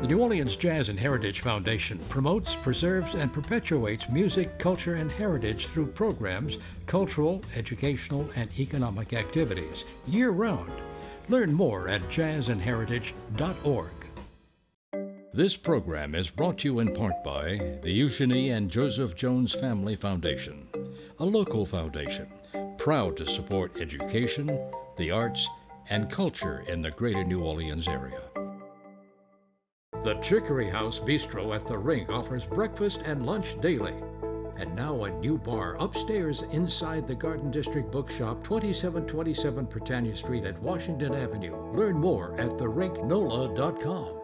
The New Orleans Jazz and Heritage Foundation promotes, preserves, and perpetuates music, culture, and heritage through programs, cultural, educational, and economic activities year-round. Learn more at jazzandheritage.org. This program is brought to you in part by the Eugenie and Joseph Jones Family Foundation, a local foundation proud to support education, the arts, and culture in the greater New Orleans area. The Chicory House Bistro at the Rink offers breakfast and lunch daily. And now a new bar upstairs inside the Garden District Bookshop, 2727 Britannia Street at Washington Avenue. Learn more at therinknola.com.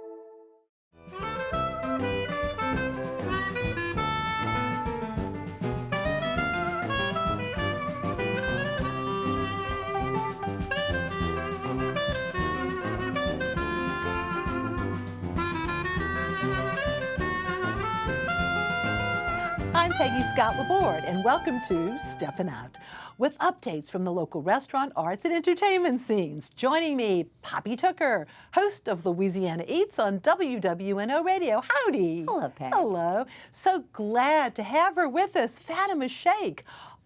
I'm Peggy Laborde, and welcome to Steppin Out, with updates from the local restaurant, arts, and entertainment scenes. Joining me, Poppy Tooker, host of Louisiana Eats on WWNO Radio. Howdy. Hello, Peggy. Hello. So glad to have her with us, Fatima Shaik,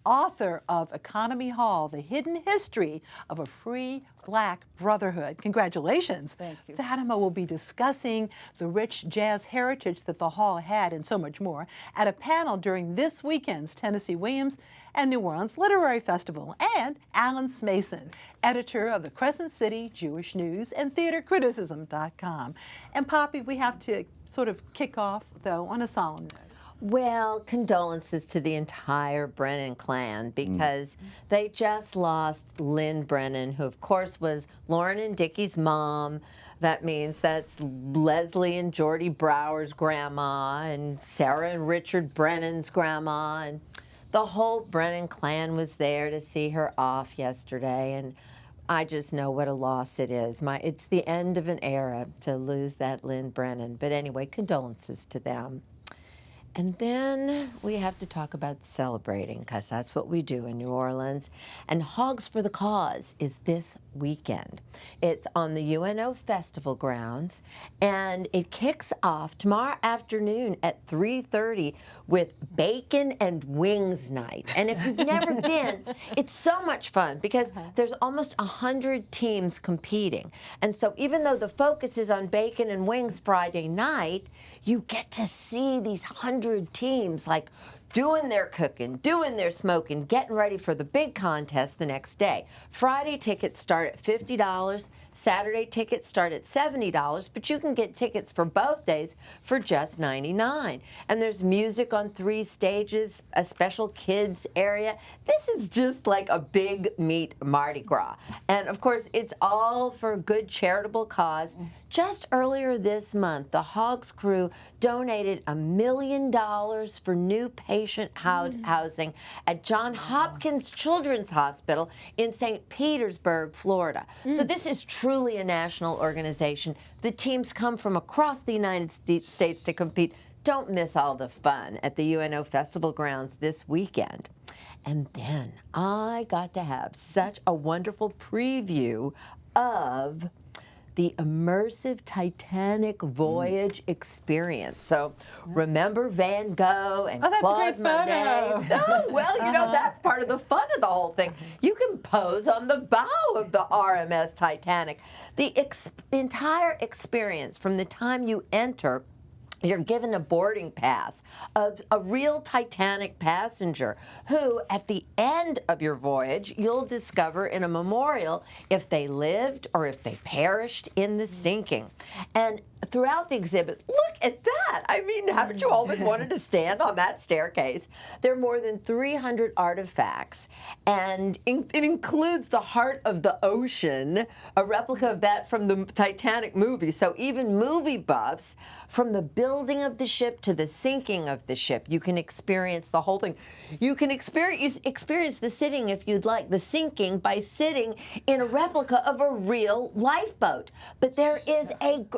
author of Economy Hall, The Hidden History of a Free Black Brotherhood. Congratulations. Thank you. Fatima will be discussing the rich jazz heritage that the hall had and so much more at a panel during this weekend's Tennessee Williams and New Orleans Literary Festival. And Alan Smason, editor of the Crescent City Jewish News and TheaterCriticism.com. And Poppy, we have to sort of kick off, though, on a solemn note. Well, condolences to the entire Brennan clan, because they just lost Lynn Brennan, who of course was Lauren and Dickie's mom. That means that's Leslie and Geordie Brower's grandma, and Sarah and Richard Brennan's grandma, and the whole Brennan clan was there to see her off yesterday. And I just know what a loss it is. It's the end of an era to lose that Lynn Brennan. But anyway, condolences to them. And then we have to talk about celebrating, because that's what we do in New Orleans. And Hogs for the Cause is this weekend. It's on the UNO Festival grounds, and it kicks off tomorrow afternoon at 3:30 with Bacon and Wings Night. And if you've never been, it's so much fun, because there's almost 100 teams competing. And so even though the focus is on bacon and wings Friday night, you get to see these 100 teams like doing their cooking, doing their smoking, getting ready for the big contest the next day. Friday tickets start at $50. Saturday tickets start at $70, but you can get tickets for both days for just $99. And there's music on 3 stages, a special kids area. This is just like a big meat Mardi Gras. And of course, it's all for a good charitable cause. Just earlier this month, the Hogs crew donated $1 million for new patient housing at Johns Hopkins Children's Hospital in St. Petersburg, Florida. So this is truly a national organization. The teams come from across the United States to compete. Don't miss all the fun at the UNO Festival grounds this weekend. And then I got to have such a wonderful preview of the immersive Titanic voyage experience. So remember Van Gogh and Claude Monet? Oh, well, you know, that's part of the fun of the whole thing. You can pose on the bow of the RMS Titanic. The entire experience from the time you enter, you're given a boarding pass of a real Titanic passenger who, at the end of your voyage, you'll discover in a memorial if they lived or if they perished in the sinking. And throughout the exhibit, look at that. I mean, haven't you always wanted to stand on that staircase? There are more than 300 artifacts, and it includes the heart of the ocean, a replica of that from the Titanic movie. So even movie buffs, from the building of the ship to the sinking of the ship, you can experience the whole thing. You can experience the sitting, if you'd like, the sinking by sitting in a replica of a real lifeboat. But there is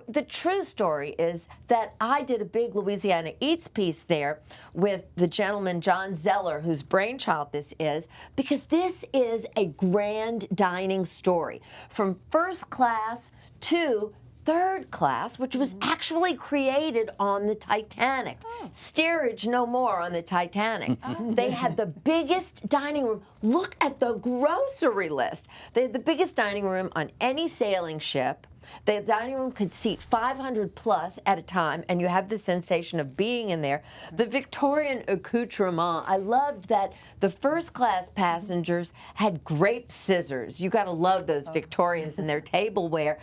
the true story is that I did a big Louisiana Eats piece there with the gentleman John Zeller, whose brainchild this is, because this is a grand dining story from first class to third class, which was actually created on the Titanic. Steerage no more on the Titanic. They had the biggest dining room. Look at the grocery list. They had the biggest dining room on any sailing ship. The dining room could seat 500 plus at a time, and you have the sensation of being in there. The Victorian accoutrement, I loved that the first class passengers had grape scissors. You got to love those Victorians and their tableware.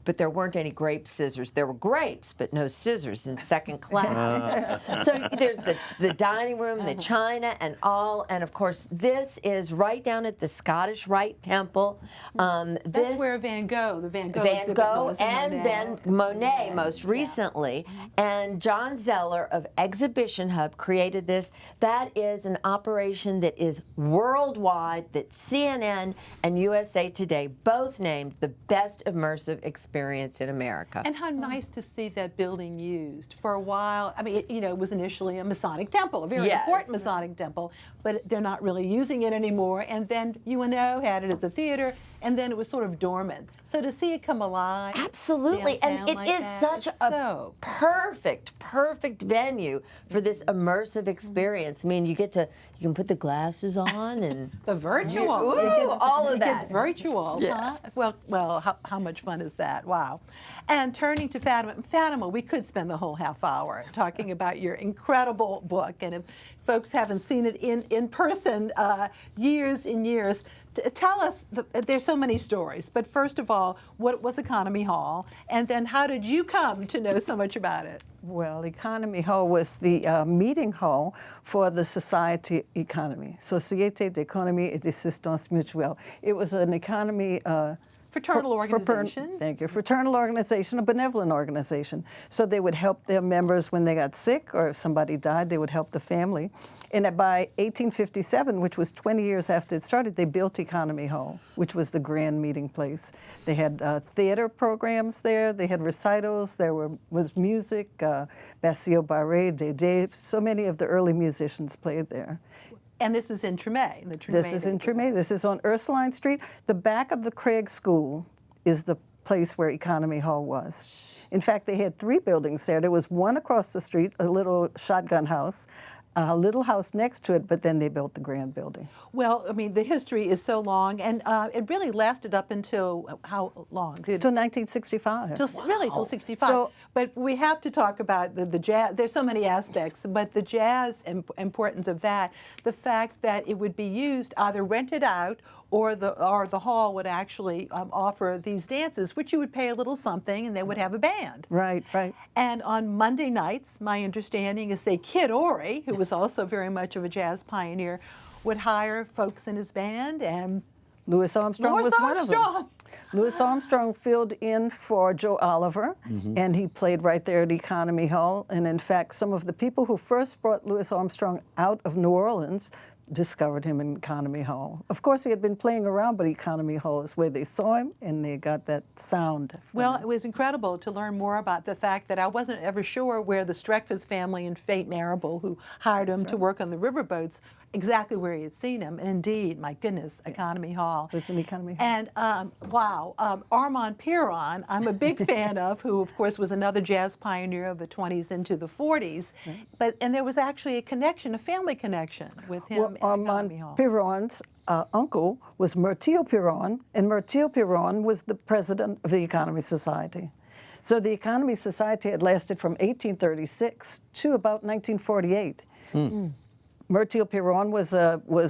But there weren't any grape scissors. There were grapes, but no scissors in second class. So there's the dining room, the china, and all. And of course, this is right down at the Scottish Rite Temple. That's where Van Gogh, Van Gogh, and then Monet most recently. And John Zeller of Exhibition Hub created this. That is an operation that is worldwide, that CNN and USA Today both named the best immersive experience in America. And how nice to see that building used. For a while, I mean, it was initially a Masonic temple, a very important Masonic temple, but they're not really using it anymore. And then UNO had it as a theater, and then it was sort of dormant. So to see it come alive. Absolutely, and it is such a perfect venue for this immersive experience. I mean, you can put the glasses on and the virtual, all of that. Virtual, huh? Well, how much fun is that? Wow. And turning to Fatima, we could spend the whole half hour talking about your incredible book, and if folks haven't seen it in person, years and years. Tell us, there's so many stories, but first of all, what was Economy Hall, and then how did you come to know so much about it? Well, Economy Hall was the meeting hall for the society economy, Société d'économie et d'assistance mutuelle. It was an economy fraternal organization. Thank you. Fraternal organization, a benevolent organization. So they would help their members when they got sick, or if somebody died, they would help the family. And by 1857, which was 20 years after it started, they built Economy Hall, which was the grand meeting place. They had theater programs there. They had recitals. There was music, Bastille Barré, Dédé. So many of the early musicians played there. And this is in Tremé. This is in Tremé. This is on Ursuline Street. The back of the Craig School is the place where Economy Hall was. In fact, they had 3 buildings there. There was one across the street, a little shotgun house, a little house next to it, but then they built the grand building. Well, I mean, the history is so long, and it really lasted up until how long? Till 1965. Really, till 65. So, but we have to talk about the jazz. There's so many aspects, but the jazz importance of that, the fact that it would be used, either rented out, or the hall would actually offer these dances, which you would pay a little something, and they would have a band. Right, right. And on Monday nights, my understanding is that Kid Ory, who was also very much of a jazz pioneer, would hire folks in his band, and Louis Armstrong was one of them. Louis Armstrong filled in for Joe Oliver, and he played right there at Economy Hall. And in fact, some of the people who first brought Louis Armstrong out of New Orleans discovered him in Economy Hall. Of course, he had been playing around, but Economy Hall is where they saw him, and they got that sound. Well, it was incredible to learn more about the fact that I wasn't ever sure where the Streckfus family and Fate Marable, who hired him to work on the riverboats, exactly where he had seen him. And indeed, my goodness, Economy Hall. It was in Economy Hall. And wow, Armand Piron, I'm a big fan of, who of course was another jazz pioneer of the 20s into the 40s. Right. And there was actually a connection, a family connection with him. Well, Armand Piron's uncle was Myrtil Piron, and Myrtil Piron was the president of the Economy Society. So the Economy Society had lasted from 1836 to about 1948. Myrtil Piron was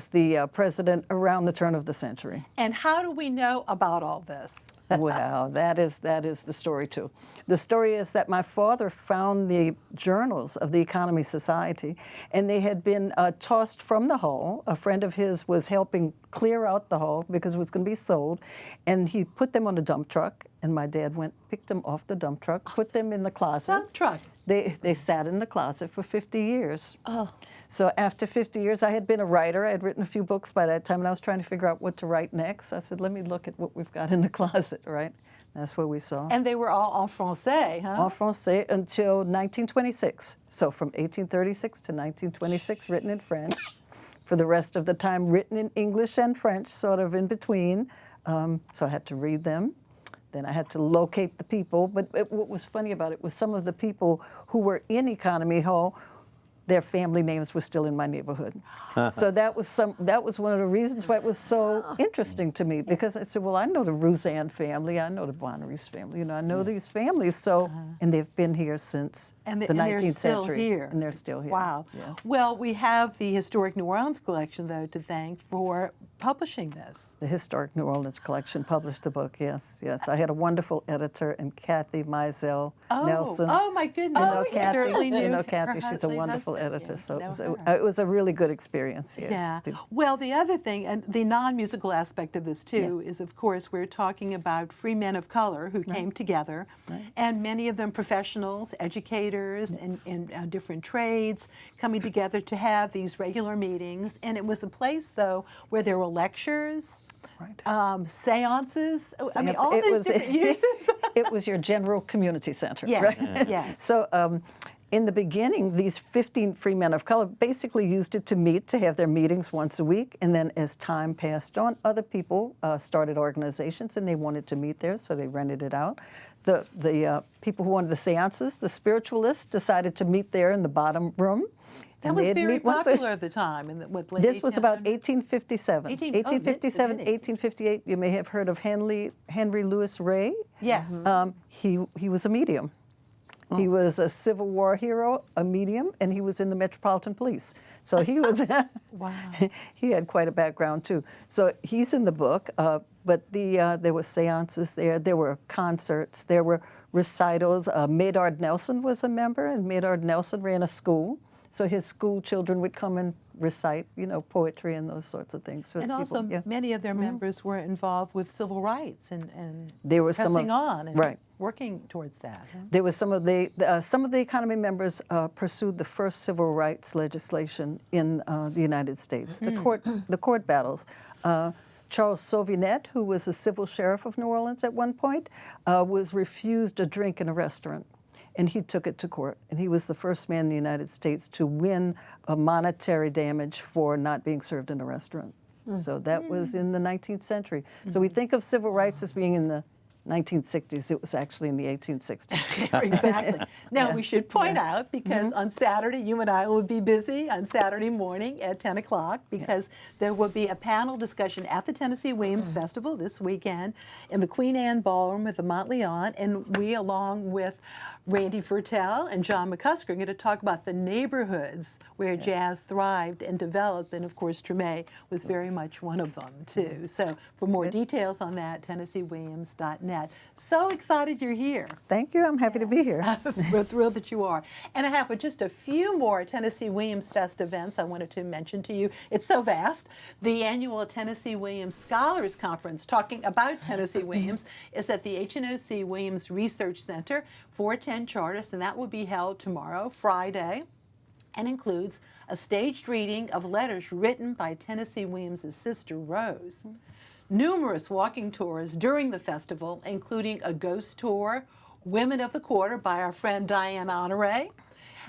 the president around the turn of the century. And how do we know about all this? Well, that is the story too. The story is that my father found the journals of the Economy Society, and they had been tossed from the hall. A friend of his was helping clear out the hall because it was going to be sold, and he put them on a dump truck, and my dad picked them off the dump truck, put them in the closet. Dump truck? They sat in the closet for 50 years. Oh. So after 50 years, I had been a writer. I had written a few books by that time, and I was trying to figure out what to write next. I said, let me look at what we've got in the closet, right? That's what we saw. And they were all en français, huh? En français until 1926. So from 1836 to 1926, written in French. For the rest of the time, written in English and French, sort of in between. So I had to read them. Then I had to locate the people. But what was funny about it was some of the people who were in Economy Hall, their family names were still in my neighborhood. So that was one of the reasons why it was so interesting to me, because I said, well, I know the Rouzan family, I know the Bonneries family, I know these families, so, and they've been here since the 19th century. Here. And they're still here. Wow. Yeah. Well, we have the Historic New Orleans collection, though, to thank for publishing this. The Historic New Orleans collection published the book, yes, yes. I had a wonderful editor, and Kathy Mizell Nelson. Oh, my goodness. Kathy, certainly knew Kathy, her she's a husband. wonderful Yeah, editor, so know her. it was a really good experience. Yeah. Well, the other thing, and the non-musical aspect of this too, is of course we're talking about free men of color who came together, and many of them professionals, educators, in different trades, coming together to have these regular meetings. And it was a place, though, where there were lectures, seances. I mean, all these different uses. It was your general community center. Yes, right? yes. So. In the beginning, these 15 free men of color basically used it to meet, to have their meetings once a week. And then as time passed on, other people started organizations and they wanted to meet there, so they rented it out. The people who wanted the seances, the spiritualists, decided to meet there in the bottom room. That was very popular at the time. This was about 1857. 1857, 1858. You may have heard of Henry Louis Ray. Yes. He was a medium. He was a Civil War hero, a medium, and he was in the Metropolitan Police. So he was, wow. He had quite a background too. So he's in the book, but there were seances there were concerts, there were recitals. Maynard Nelson was a member, and Maynard Nelson ran a school. So his school children would come and recite, poetry and those sorts of things. And also, many of their members were involved with civil rights and there were pressing on and right. working towards that. There was some of the economy members pursued the first civil rights legislation in the United States. The court battles. Charles Sauvinet, who was a civil sheriff of New Orleans at one point, was refused a drink in a restaurant. And he took it to court. And he was the first man in the United States to win a monetary damage for not being served in a restaurant. So that was in the 19th century. So we think of civil rights as being in the 1960s. It was actually in the 1860s. Exactly. Now, we should point out, because on Saturday, you and I will be busy on Saturday morning at 10 o'clock, because there will be a panel discussion at the Tennessee Williams Festival this weekend in the Queen Anne Ballroom at the Montleon. And we, along with Randy Fertel and John McCusker, are going to talk about the neighborhoods where jazz thrived and developed. And of course, Treme was very much one of them, too. So for more details on that, TennesseeWilliams.net. So excited you're here. Thank you. I'm happy to be here. We're thrilled that you are. And I have just a few more Tennessee Williams Fest events I wanted to mention to you. It's so vast. The annual Tennessee Williams Scholars Conference, talking about Tennessee Williams, is at the HNOC Williams Research Center, 410 Chartist, and that will be held tomorrow, Friday, and includes a staged reading of letters written by Tennessee Williams' sister Rose. Numerous walking tours during the festival, including a ghost tour, Women of the Quarter by our friend Diane Honore,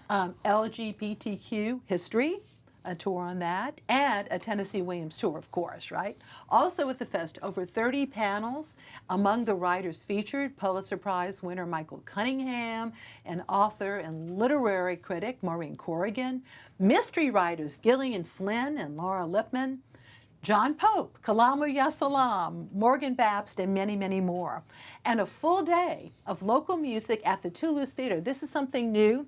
LGBTQ history, a tour on that, and a Tennessee Williams tour, of course, right? Also at the fest, over 30 panels. Among the writers featured, Pulitzer Prize winner Michael Cunningham, and author and literary critic Maureen Corrigan, mystery writers Gillian Flynn and Laura Lipman, John Pope, Kalamu Yasalam, Morgan Babst, and many, many more. And a full day of local music at the Toulouse Theater. This is something new.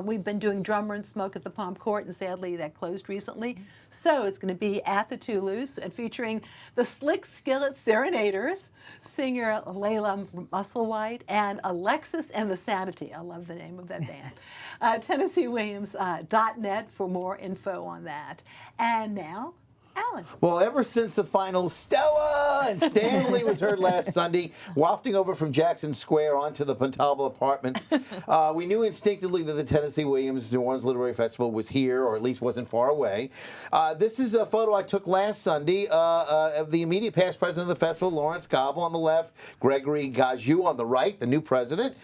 We've been doing Drummer and Smoke at the Palm Court, and sadly that closed recently. So it's going to be at the Toulouse, and featuring the Slick Skillet Serenaders, singer Layla Musselwhite, and Alexis and the Sanity. I love the name of that band. TennesseeWilliams.net for more info on that. And now, Alan. Well, ever since the final Stella and Stanley was heard last Sunday, wafting over from Jackson Square onto the Pontalba apartment, we knew instinctively that the Tennessee Williams New Orleans Literary Festival was here, or at least wasn't far away. This is a photo I took last Sunday of the immediate past president of the festival, Lawrence Gobble on the left, Gregory Gajou on the right, the new president,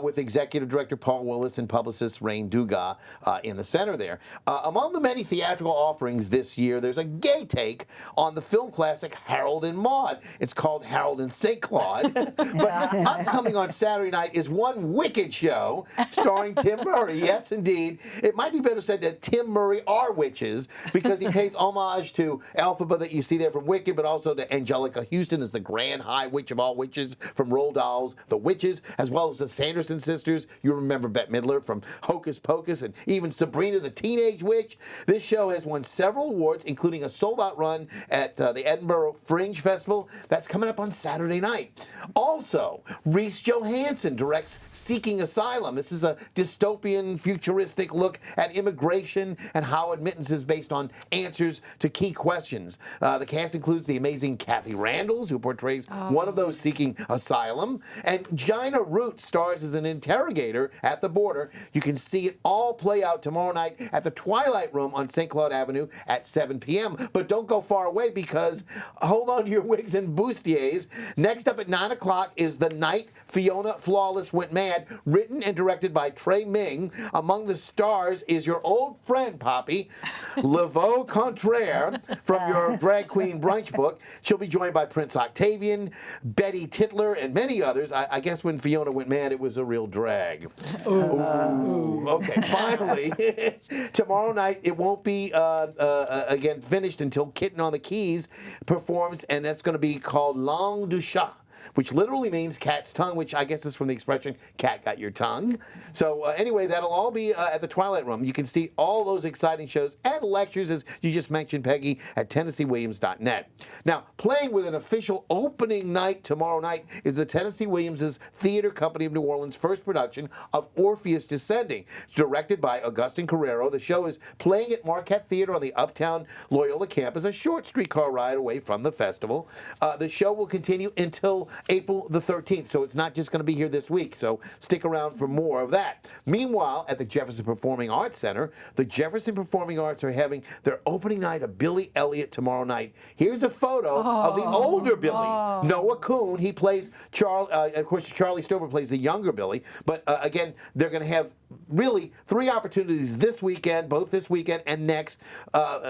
with executive director Paul Willis and publicist Rain Dugas in the center there. Among the many theatrical offerings this year, there's a gay my take on the film classic Harold and Maude. It's called Harold and St. Claude. But upcoming on Saturday night is one wicked show starring Tim Murray. Yes, indeed. It might be better said that Tim Murray are witches, because he pays homage to Elphaba that you see there from Wicked, but also to Angelica Houston as the Grand High Witch of all witches from Roald Dahl's The Witches, as well as the Sanderson sisters. You remember Bette Midler from Hocus Pocus, and even Sabrina the Teenage Witch. This show has won several awards, including a sold-out run at the Edinburgh Fringe Festival. That's coming up on Saturday night. Also, Rhys Johansson directs Seeking Asylum. This is a dystopian, futuristic look at immigration and how admittance is based on answers to key questions. The cast includes the amazing Kathy Randalls, who portrays one of those seeking asylum, and Gina Root stars as an interrogator at the border. You can see it all play out tomorrow night at the Twilight Room on St. Claude Avenue at 7 p.m. But don't go far away, because hold on to your wigs and bustiers. Next up at 9 o'clock is The Night Fiona Flawless Went Mad, written and directed by Trey Ming. Among the stars is your old friend, Poppy, Laveau Contraire, from your Drag Queen Brunch book. She'll be joined by Prince Octavian, Betty Titler, and many others. I guess when Fiona went mad, it was a real drag. Ooh. Okay, finally, tomorrow night, it won't be, again, finished until Kitten on the Keys performs, and that's going to be called Langue du Chat, which literally means cat's tongue, which I guess is from the expression, cat got your tongue. So anyway, that'll all be at the Twilight Room. You can see all those exciting shows and lectures, as you just mentioned, Peggy, at TennesseeWilliams.net. Now, playing with an official opening night tomorrow night is the Tennessee Williams' Theater Company of New Orleans' first production of Orpheus Descending. It's directed by Augustin Carrero. The show is playing at Marquette Theater on the Uptown Loyola campus, a short streetcar ride away from the festival. The show will continue until April the 13th, so it's not just going to be here this week, so stick around for more of that. Meanwhile, at the Jefferson Performing Arts Center, the Jefferson Performing Arts are having their opening night of Billy Elliot tomorrow night. Here's a photo of the older Billy, Noah Kuhn. He plays Charlie, of course, Charlie Stover plays the younger Billy, but again, they're going to have really 3 opportunities this weekend, both this weekend and next.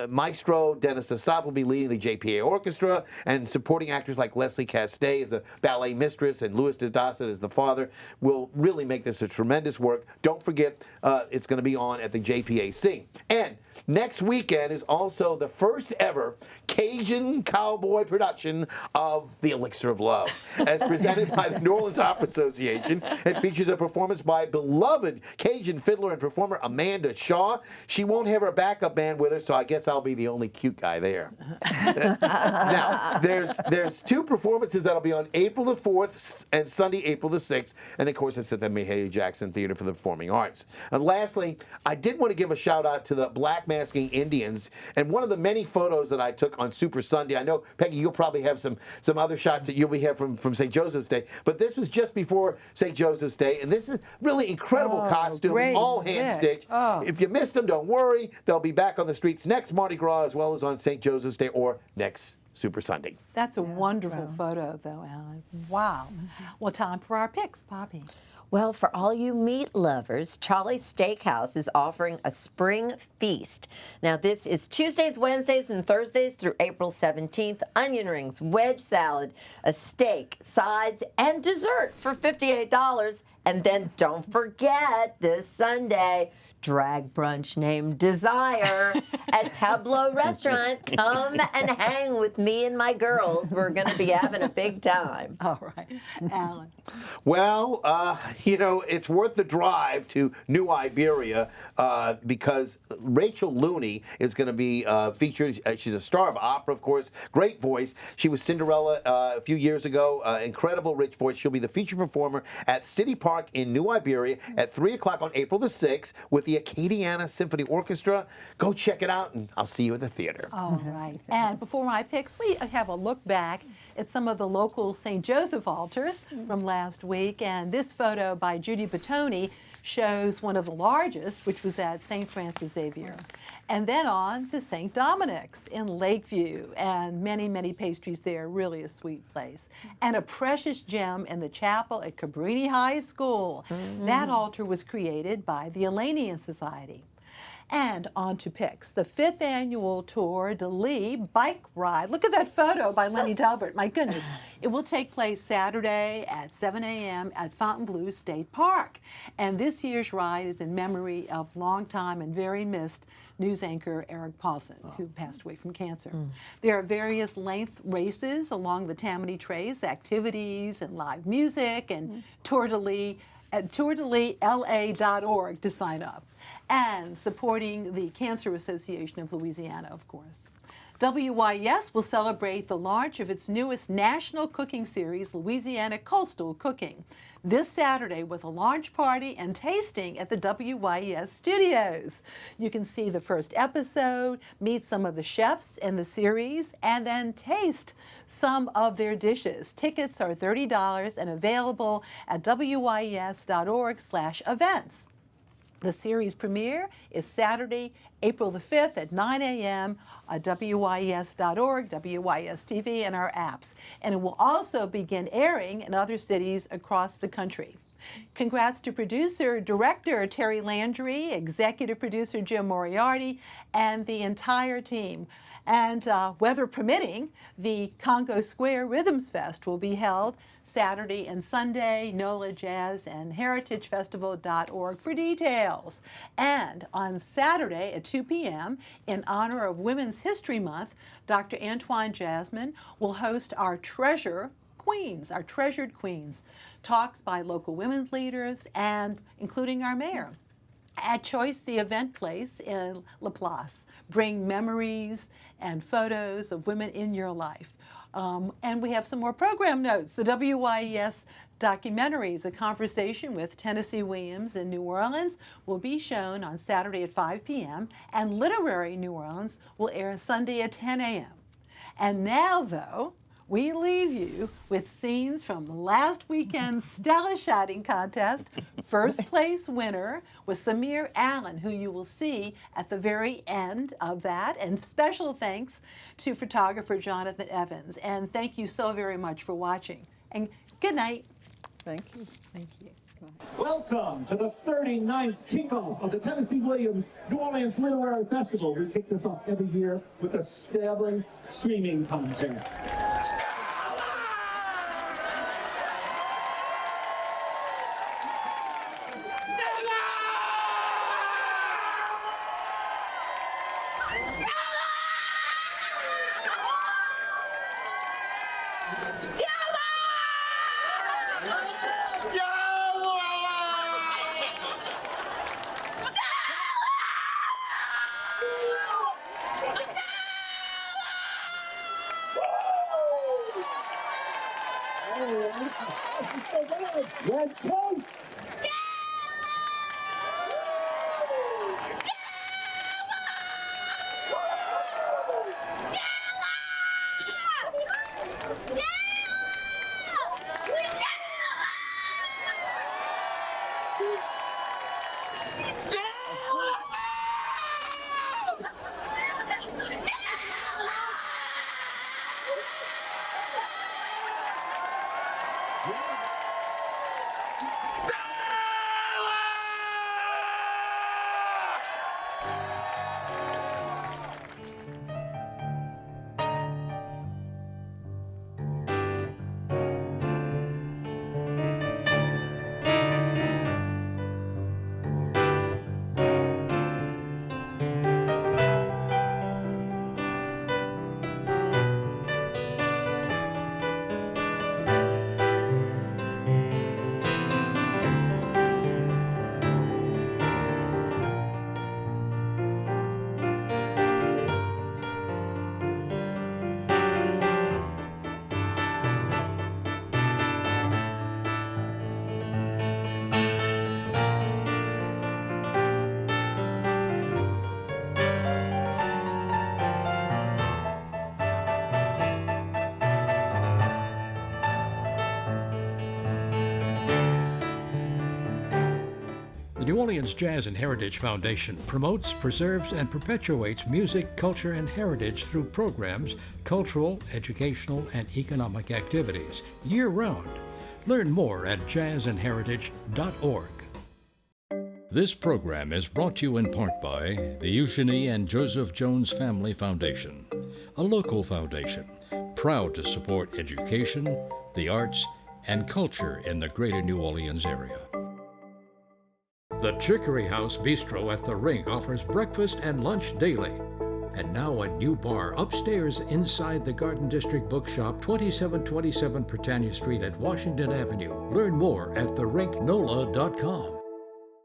Maestro Dennis Assaf will be leading the JPA Orchestra, and supporting actors like Leslie Castay as the ballet mistress and Louis Didasset as the father will really make this a tremendous work. Don't forget, it's going to be on at the JPAC. And next weekend is also the first ever Cajun cowboy production of The Elixir of Love, as presented by the New Orleans Opera Association. It features a performance by beloved Cajun fiddler and performer Amanda Shaw. She won't have her backup band with her, so I guess I'll be the only cute guy there. Now, there's 2 performances that'll be on April the 4th and Sunday, April the 6th, and of course it's at the Mahalia Jackson Theater for the Performing Arts. And lastly, I did want to give a shout out to the Black Masking Indians, and one of the many photos that I took on Super Sunday. I know, Peggy, you'll probably have some other shots that you'll be have from St. Joseph's Day, but this was just before St. Joseph's Day, and this is really incredible costume, all hand stitched. If you missed them, don't worry. They'll be back on the streets next Mardi Gras, as well as on St. Joseph's Day or next Super Sunday. That's a wonderful photo, though, Alan. Wow. Well, time for our picks, Poppy. Well, for all you meat lovers, Charlie's Steakhouse is offering a spring feast. Now, this is Tuesdays, Wednesdays, and Thursdays through April 17th. Onion rings, wedge salad, a steak, sides, and dessert for $58. And then don't forget this Sunday, drag brunch named Desire at Tableau Restaurant. Come and hang with me and my girls. We're going to be having a big time. All right. Alan. Well, it's worth the drive to New Iberia because Rachel Looney is going to be featured. She's a star of opera, of course. Great voice. She was Cinderella a few years ago. Incredible rich voice. She'll be the featured performer at City Park in New Iberia at 3 o'clock on April the 6th with the Acadiana Symphony Orchestra. Go check it out, and I'll see you at the theater. All right. And before my picks, we have a look back at some of the local St. Joseph altars from last week. And this photo by Judy Bottoni shows one of the largest, which was at St. Francis Xavier. And then on to St. Dominic's in Lakeview, and many, many pastries there, really a sweet place. And a precious gem in the chapel at Cabrini High School. That altar was created by the Elenian Society. And on to picks. The 5th annual Tour de Lee bike ride. Look at that photo by Lenny Talbert. My goodness. It will take place Saturday at 7 a.m. at Fontainebleau State Park. And this year's ride is in memory of longtime and very missed news anchor Eric Paulson, who passed away from cancer. There are various length races along the Tammany Trace, activities and live music, and Tour de Lee at tourdelila.org to sign up. And supporting the Cancer Association of Louisiana, of course. WYES will celebrate the launch of its newest national cooking series, Louisiana Coastal Cooking, this Saturday with a launch party and tasting at the WYES studios. You can see the first episode, meet some of the chefs in the series, and then taste some of their dishes. Tickets are $30 and available at wyes.org/events. The series premiere is Saturday, April the 5th at 9 a.m. at WYES.org, WYES TV, and our apps. And it will also begin airing in other cities across the country. Congrats to director Terry Landry, executive producer Jim Moriarty, and the entire team. And weather permitting, the Congo Square Rhythms Fest will be held Saturday and Sunday. NOLA Jazz and HeritageFestival.org for details. And on Saturday at 2 p.m., in honor of Women's History Month, Dr. Antoine Jasmine will host our treasured queens, talks by local women's leaders and including our mayor. At Choice, the event place in La Place. Bring memories and photos of women in your life. And we have some more program notes. The WYES documentaries, A Conversation with Tennessee Williams in New Orleans, will be shown on Saturday at 5 p.m. And Literary New Orleans will air Sunday at 10 a.m. And now, though, we leave you with scenes from last weekend's Stella shouting contest. First place winner was Samir Allen, who you will see at the very end of that. And special thanks to photographer Jonathan Evans. And thank you so very much for watching. And good night. Thank you. Thank you. Welcome to the 39th kickoff of the Tennessee Williams New Orleans Literary Festival. We kick this off every year with a stabbing, screaming contest. Let's go! The New Orleans Jazz and Heritage Foundation promotes, preserves, and perpetuates music, culture, and heritage through programs, cultural, educational, and economic activities year-round. Learn more at jazzandheritage.org. This program is brought to you in part by the Eugenie and Joseph Jones Family Foundation, a local foundation proud to support education, the arts, and culture in the greater New Orleans area. The Chicory House Bistro at the Rink offers breakfast and lunch daily. And now a new bar upstairs inside the Garden District Bookshop, 2727 Britannia Street at Washington Avenue. Learn more at therinknola.com.